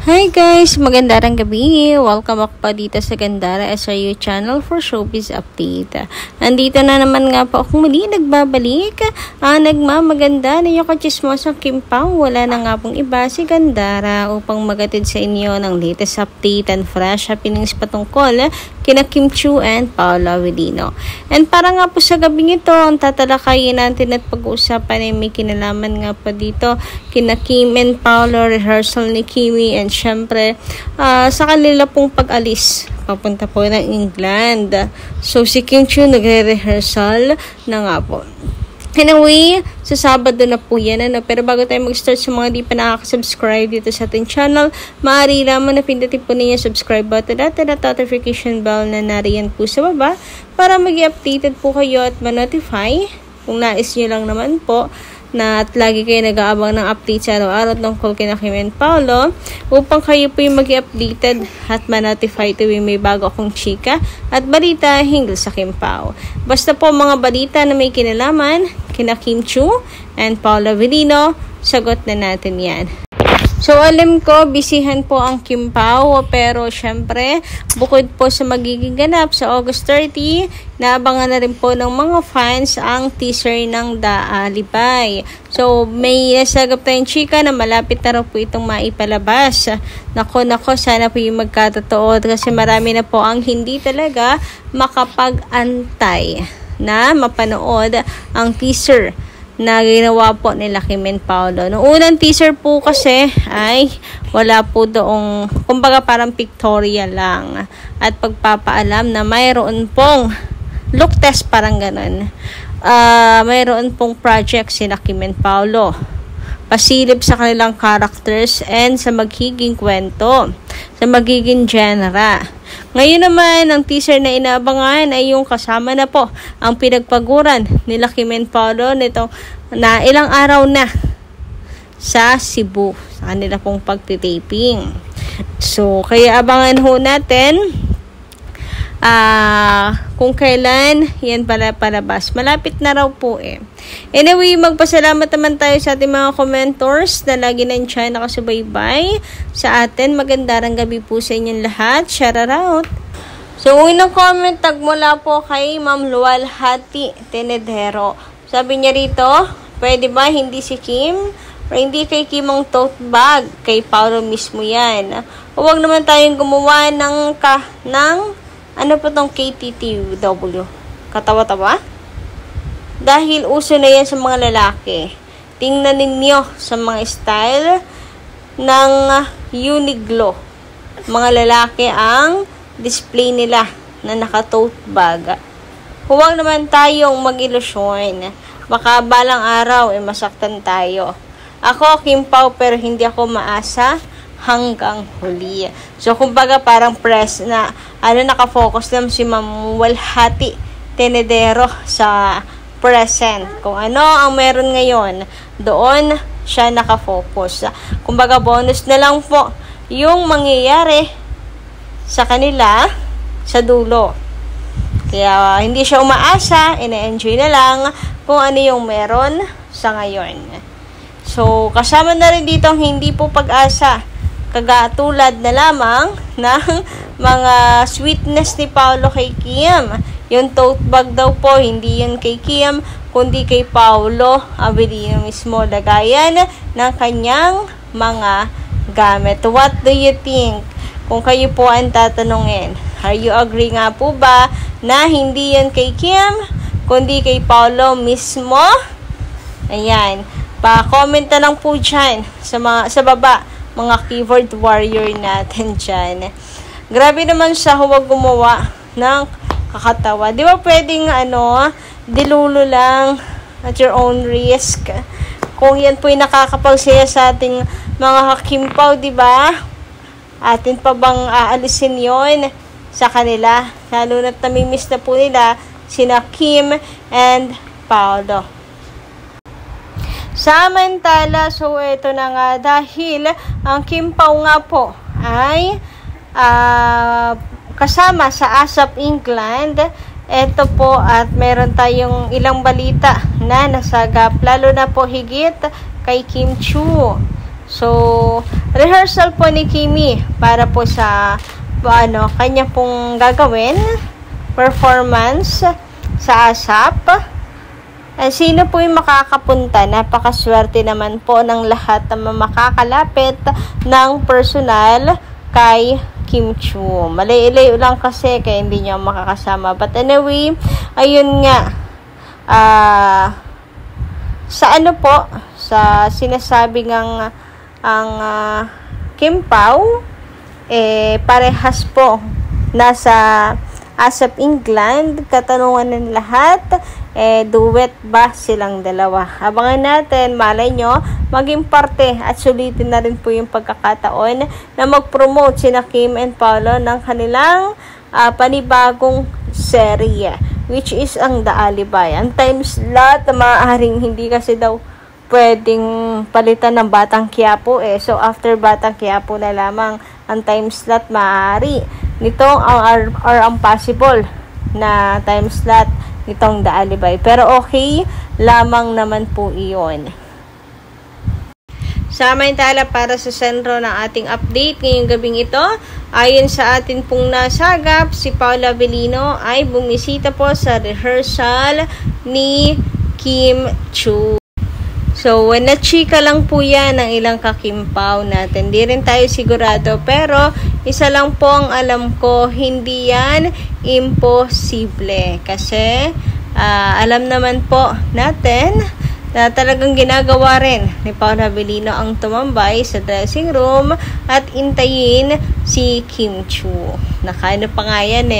Hi guys! Magandang gabi! Welcome back pa dito sa Gandara SRU channel for showbiz update. Andito na naman nga po ako muli nagbabalik. Nagmamaganda na yung kachismosang Kim Pao. Wala na nga pong iba si Gandara upang magatid sa inyo ng latest update and fresh happenings patungkol kina Kim Chiu and Paolo Avellino. And para nga po sa gabing ito, ang tatalakayin natin at pag-uusapan ay may kinalaman nga po dito kina Kim and Paolo, rehearsal ni Kimi, and syempre sa kanila pong pag-alis papunta po ng England. So si Kim Chiu nagre-rehearsal na nga po. Anyway, sa Sabado na po yan. Pero bago tayo mag-start, sa mga di pa nakaka-subscribe dito sa ating channel, maaari naman na pindutin po ninyo subscribe button at notification bell na nariyan po sa baba para mag-updated po kayo at ma-notify kung nais nyo lang naman po na at lagi kayo nag-aabang ng updates araw-araw tungkol kina Kim and Paolo upang kayo po yung mag-updated at ma-notify tuwing may bago akong chika at balita hinggil sa Kim Pao. Basta po mga balita na may kinalaman kina Kim Chiu and Paolo Avellino, sagot na natin yan. So, alam ko, bisihan po ang Kim Pao, pero syempre, bukod po sa magiging ganap sa August 30, naabangan na rin po ng mga fans ang teaser ng Daalibay. So, may nasagap tayong chika na malapit na rin po itong maipalabas. Nako, sana po yung magkatotoo kasi marami na po ang hindi talaga makapag-antay na mapanood ang teaser na ginawa po nila Kim and Paolo. Noong unang teaser po kasi ay wala po doong, kumbaga parang pictorial lang at pagpapaalam na mayroon pong look test, parang ganun. Mayroon pong project sina Kim and Paolo, pasilip sa kanilang characters and sa magiging kwento, sa magiging genre. Ngayon naman, ang teaser na inaabangan ay yung kasama na po ang pinagpaguran nila Kim and Paolo nito na ilang araw na sa Cebu sa kanila pong pagtitaping. So, kaya abangan ho natin kung kailan yan pala palabas. Malapit na raw po eh. Anyway, magpasalamat naman tayo sa ating mga commentors na lagi nandiyan nakasubaybay sa atin. Magandang gabi po sa inyong lahat. Shout out! So, unang comment tag mula po kay Ma'am Luwalhati Tenedero. Sabi niya rito, pwede ba hindi si Kim? O hindi kay Kim ang tote bag? Kay Paolo mismo yan. Huwag naman tayong gumawa ng ano po tong KTTW? Katawa-tawa? Dahil uso na yan sa mga lalaki. Tingnan ninyo sa mga style ng Uniqlo. Mga lalaki ang display nila na naka-tote bag. Huwag naman tayong mag-ilusyon. Baka balang araw masaktan tayo. Ako, Kim Pao, pero hindi ako maasa hanggang huli. So, kumbaga parang press na nakafocus lang si Ma'am Luwalhati Tenedero sa present. Kung ano ang meron ngayon, doon siya nakafocus. Kumbaga bonus na lang po yung mangyayari sa kanila sa dulo. Kaya hindi siya umaasa, ina-enjoy na lang kung ano yung meron sa ngayon. So, kasama na rin dito ang hindi po pag-asa. Kagatulad na lamang ng mga sweetness ni Paolo kay Kim. Yung tote bag daw po, hindi yun kay Kim, kundi kay Paolo Avellino mismo. Lagayan ng kanyang mga gamit. What do you think? Kung kayo po ang tatanungin, are you agree nga po ba na hindi yan kay Kim, kundi kay Paolo mismo? Ayan. Pa-comment na lang po dyan sa baba, mga keyboard warrior natin dyan. Grabe naman siya, huwag gumawa ng kakatawa. Di ba pwedeng dilulo lang at your own risk? Kung yan po yung nakakapagsaya sa ating mga Kim Pao, di ba? Atin pa bang aalisin yon sa kanila? Lalo na't namimiss na po nila sina Kim and Paolo. Samantala, so ito na nga, dahil ang Kim Pao nga po ay kasama sa ASAP England, ito po at meron tayong ilang balita na nasagap, lalo na po higit kay Kim Chiu. So, rehearsal po ni Kimi para po sa kanya pong gagawin performance sa ASAP. Sino po yung makakapunta? Napakaswerte naman po ng lahat na makakalapit ng personal kay Kim Chiu. Malay-ilayo lang kasi kaya hindi niya makakasama. But anyway, ayun nga. Sa sa sinasabi ng ang Kim Pao, parehas po nasa ASAP England. Katanungan ng lahat, duet ba silang dalawa? Abangan natin, malay nyo, maging parte at sulitin na rin po yung pagkakataon na mag-promote sina Kim and Paolo ng kanilang panibagong serye, which is ang The Alibay. Ang time slot na maaaring hindi kasi daw pwedeng palitan ng Batang Quiapo So, after Batang Quiapo na lamang ang time slot maaari. Nitong ang possible na time slot nitong The Alibay. Pero okay, lamang naman po iyon. Samantala para sa sentro ng ating update ngayong gabing ito, ayon sa atin pong nasagap, si Paula Avellino ay bumisita po sa rehearsal ni Kim Chiu. So, na-chika lang po yan ng ilang kakimpaw natin. Di rin tayo sigurado. Pero, isa lang po ang alam ko, hindi yan imposible. Kasi, alam naman po natin na talagang ginagawa rin ni Paula Avellino ang tumambay sa dressing room at intayin si Kim Chiu. Nakaano pa nga yan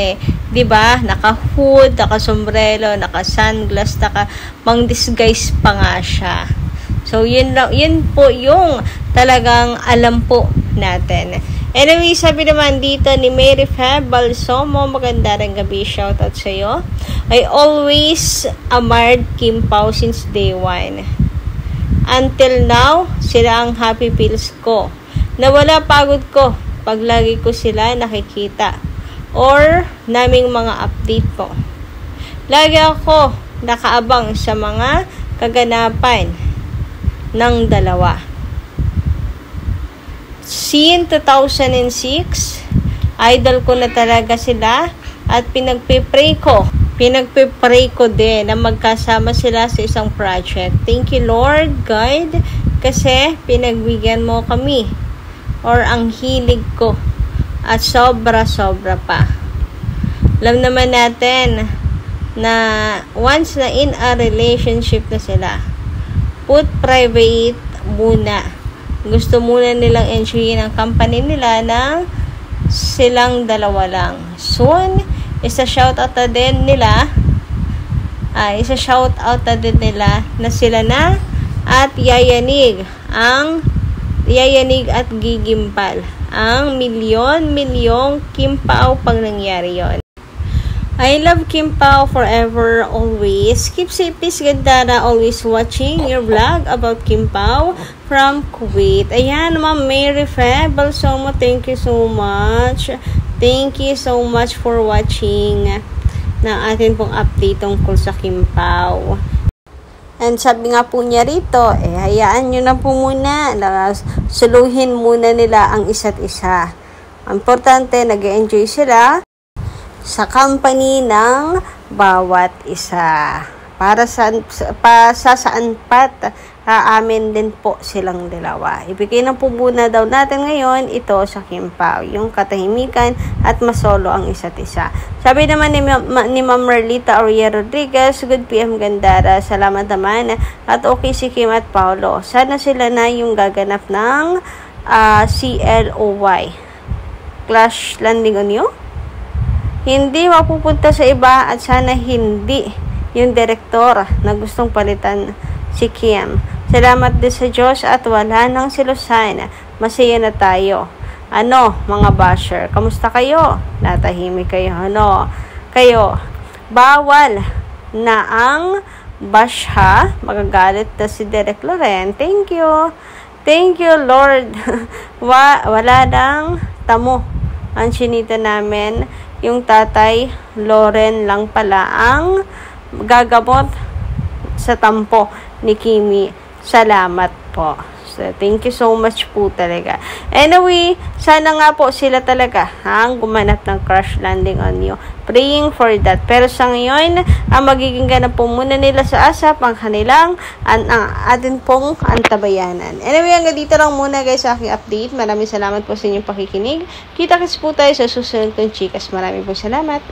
diba? Naka-hood, naka-sombrero, naka-sunglass, naka-mang-disguise pa nga siya. So, yun po yung talagang alam po natin. Anyway, sabi naman dito ni Mary Fab Balsomo, maganda rin gabi, shoutout sa'yo. I always admired Kim Pao since day one. Until now, sila ang happy pills ko. Nawala pagod ko pag lagi ko sila nakikita. Or naming mga update po. Lagi ako nakaabang sa mga kaganapan ng dalawa. Since 2006, idol ko na talaga sila at pinagpipray ko din na magkasama sila sa isang project. Thank you Lord God kasi pinagbigyan mo kami or ang hilig ko at sobra-sobra pa. Alam naman natin na once na in a relationship na sila, put private muna. Gusto muna nilang enjoyin ang company nila na silang dalawa lang. Soon, isa-shoutout na din nila na sila na at yayanig at gigimpal ang milyon-milyong Kim Pao pag nangyari yon. I love Kim Pao forever, always. Keep safe, please, Gandara. Always watching your vlog about Kim Pao from Kuwait. Ayan, Ma'am Mary Fab Balsomo, thank you so much. Thank you so much for watching ng atin pong update tungkol sa Kim Pao. And sabi nga po niya rito, hayaan nyo na po muna. Suluhin muna nila ang isa't isa. Importante, nag-enjoy sila sa company ng bawat isa. Para saan pat aamin din po silang dalawa. Ibigay na po muna daw natin ngayon ito sa Kim Pao, yung katahimikan at masolo ang isa't isa. Sabi naman ni Ma'am Merlita Aurea Rodriguez, good PM Gandara, salamat naman at okay si Kim at Paolo. Sana sila na yung gaganap ng CLOY, Clash Landing on You. Hindi mapupunta sa iba at sana hindi yung direktor na gustong palitan si Kim. Salamat din sa Diyos at wala nang silusan. Masaya na tayo. Mga basher, kamusta kayo? Natahimik kayo, Kayo, bawal na ang bash ha. Magagalit na si Derek Loren. Thank you. Thank you, Lord. Wala nang tamo ang chinita namin. Yung tatay Loren lang pala ang gagamot sa tampo ni Kimi. Salamat po. Thank you so much po talaga. Anyway, sana nga po sila talaga ang gumanap ng crash landing on you. Praying for that. Pero sa ngayon, ang magiging ganap po muna nila sa ASAP ang kanilang atin pong antabayanan. Anyway, hanggang dito lang muna guys sa aking update. Maraming salamat po sa inyong pakikinig. Kita-kits po tayo sa susunod kong chikas. Maraming po salamat.